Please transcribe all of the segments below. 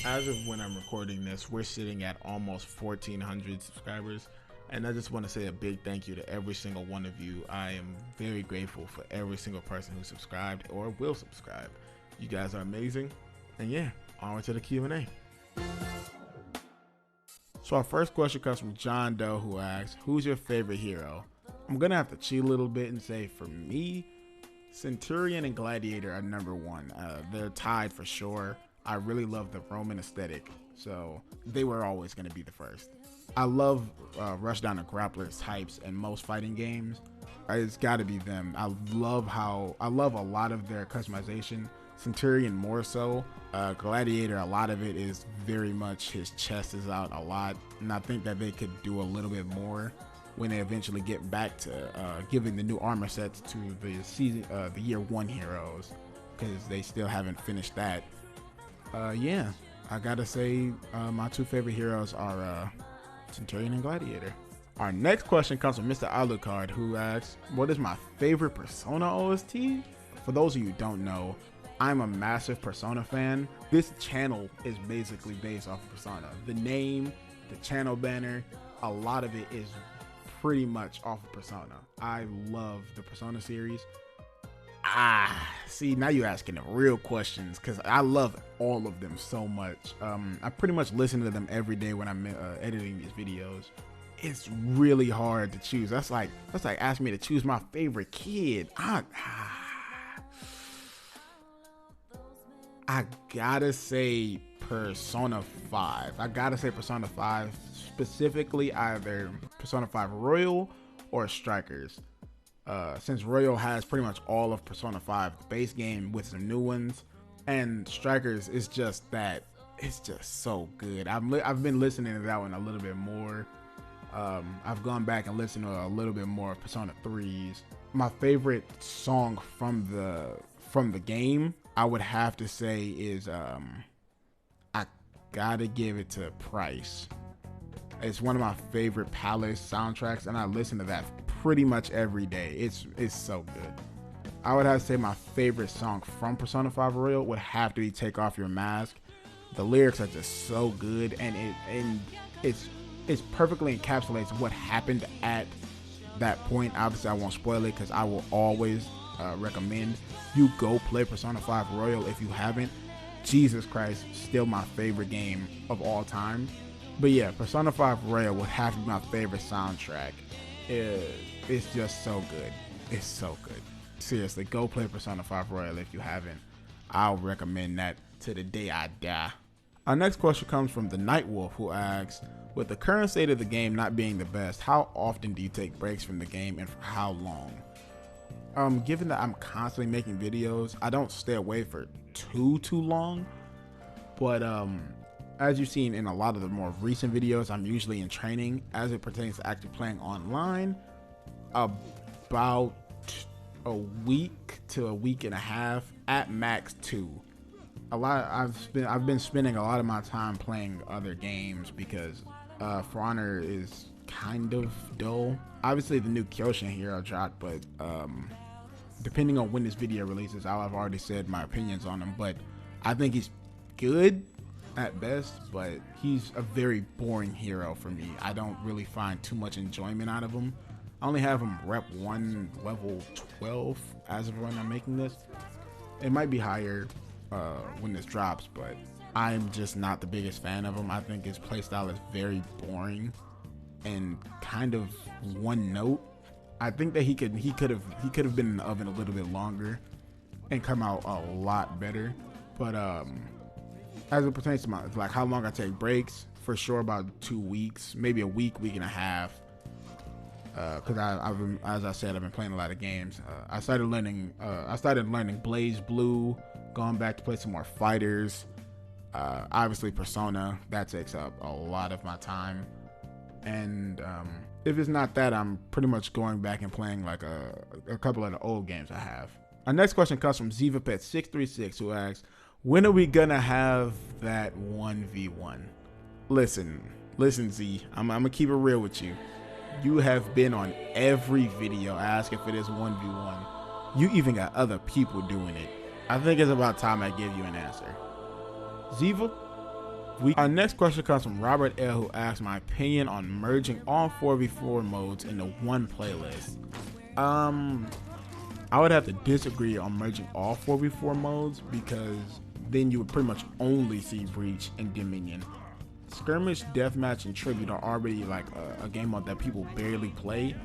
As of when I'm recording this, we're sitting at almost 1,400 subscribers. And I just want to say a big thank you to every single one of you. I am very grateful for every single person who subscribed or will subscribe. You guys are amazing. And yeah, onward to the Q&A. So our first question comes from John Doe, who asks, who's your favorite hero? I'm going to have to cheat a little bit and say, for me, Centurion and Gladiator are number one. They're tied for sure. I really love the Roman aesthetic, so they were always going to be the first. I love rushdown and grappler types in most fighting games. It's got to be them. I love a lot of their customization. Centurion more so. Gladiator, a lot of it is very much his chest is out a lot, and I think that they could do a little bit more when they eventually get back to giving the new armor sets to the year one heroes, because they still haven't finished that. Yeah, I gotta say my two favorite heroes are Centurion and Gladiator. Our next question comes from Mr. Alucard, who asks, what is my favorite Persona OST? For those of you who don't know, I'm a massive Persona fan. This channel is basically based off of Persona. The name, the channel banner, a lot of it is pretty much off of Persona. I love the Persona series. See, now you're asking the real questions, because I love all of them so much. I pretty much listen to them every day when I'm editing these videos. It's really hard to choose. That's like asking me to choose my favorite kid. I gotta say Persona 5. I gotta say Persona 5, specifically either Persona 5 Royal or Strikers. Since Royal has pretty much all of Persona 5 base game with some new ones, and Strikers is just that, it's just so good. I've been listening to that one a little bit more. I've gone back and listened to a little bit more of Persona 3's. My favorite song from the game, I would have to say, is I gotta give it to Price. It's one of my favorite Palace soundtracks, and I listen to that pretty much every day. It's so good. I would have to say my favorite song from Persona 5 Royal would have to be Take Off Your Mask. The lyrics are just so good, and it's perfectly encapsulates what happened at that point. Obviously, I won't spoil it, because I will always recommend you go play Persona 5 Royal if you haven't. Jesus Christ, still my favorite game of all time. But yeah, Persona 5 Royal would have to be my favorite soundtrack. It's just so good. It's so good. Seriously, go play Persona 5 Royal if you haven't. I'll recommend that to the day I die. Our next question comes from the Nightwolf, who asks, with the current state of the game not being the best, how often do you take breaks from the game, and for how long? Given that I'm constantly making videos, I don't stay away for too long, but as you've seen in a lot of the more recent videos, I'm usually in training. As it pertains to actually playing online, about a week to a week and a half, at max 2. I've been spending a lot of my time playing other games, because For Honor is kind of dull. Obviously the new Kyoshin hero dropped, but depending on when this video releases, I've already said my opinions on him, but I think he's good at best, but he's a very boring hero for me. I don't really find too much enjoyment out of him. I only have him rep 1 level 12 as of when I'm making this. It might be higher when this drops, but I'm just not the biggest fan of him. I think his playstyle is very boring and kind of one note. I think that he could have been in the oven a little bit longer and come out a lot better. But as it pertains to my, like, how long I take breaks, for sure about 2 weeks, maybe a week and a half. Because as I said, I've been playing a lot of games. I started learning Blaze Blue, going back to play some more fighters. Obviously Persona, that takes up a lot of my time. And if it's not that, I'm pretty much going back and playing like a couple of the old games I have. Our next question comes from ZivaPet636, who asks, when are we gonna have that 1v1? Listen Z, I'm gonna keep it real with you. You have been on every video asking for this 1v1. You even got other people doing it. I think it's about time I give you an answer. Ziva, Our next question comes from Robert L, who asks my opinion on merging all 4v4 modes into one playlist. I would have to disagree on merging all 4v4 modes, because then you would pretty much only see Breach and Dominion. Skirmish, Deathmatch, and Tribute are already like a game mode that people barely play,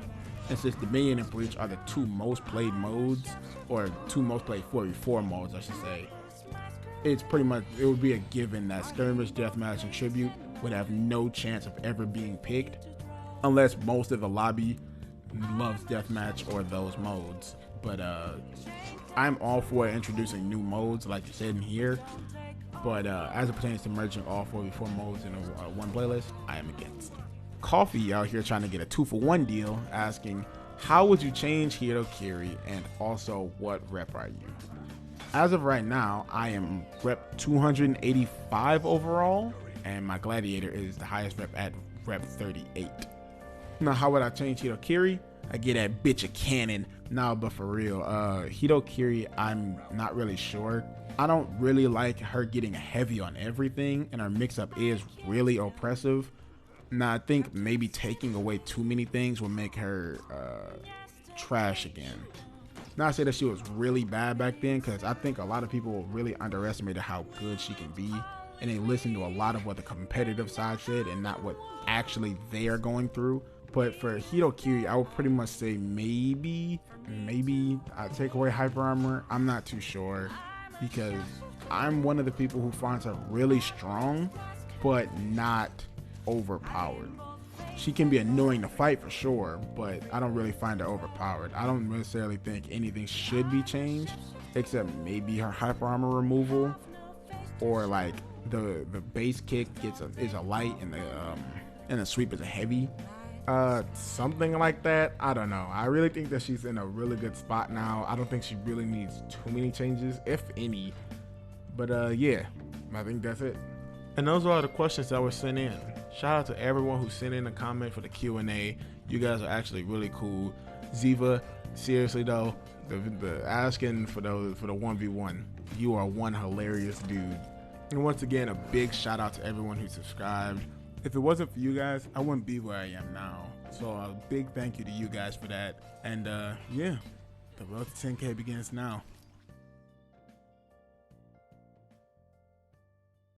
and since Dominion and Breach are the two most played modes, or two most played 4v4 modes I should say, it's pretty much, it would be a given that Skirmish, Deathmatch, and Tribute would have no chance of ever being picked, unless most of the lobby loves Deathmatch or those modes. But I'm all for introducing new modes like you said in here, but as it pertains to merging all 4v4 modes in one playlist, I am against. Coffee out here trying to get a 2-for-1 deal, asking, how would you change Hiro Kiri, and also what rep are you? As of right now, I am rep 285 overall, and my Gladiator is the highest rep at rep 38. Now, how would I change Hiro Kiri? I get that bitch a cannon. Nah, but for real, Hiro Kiri, I'm not really sure. I don't really like her getting heavy on everything, and her mix-up is really oppressive. Now, I think maybe taking away too many things will make her trash again. Not to say that she was really bad back then, because I think a lot of people really underestimated how good she can be, and they listened to a lot of what the competitive side said and not what actually they are going through. But for Hiro Kiri, I would pretty much say maybe I take away Hyper Armor. I'm not too sure, because I'm one of the people who finds her really strong, but not overpowered. She can be annoying to fight for sure, but I don't really find her overpowered. I don't necessarily think anything should be changed, except maybe her Hyper Armor removal, or like the base kick is a light and the sweep is a heavy. Something like that. I don't know. I really think that she's in a really good spot now. I don't think she really needs too many changes, if any. But yeah, I think that's it. And those are all the questions that were sent in. Shout out to everyone who sent in a comment for the Q&A. You guys are actually really cool. Ziva, seriously though, the asking for the 1v1, you are one hilarious dude. And once again, a big shout out to everyone who subscribed. If it wasn't for you guys, I wouldn't be where I am now. So a big thank you to you guys for that. And yeah, the road to 10K begins now.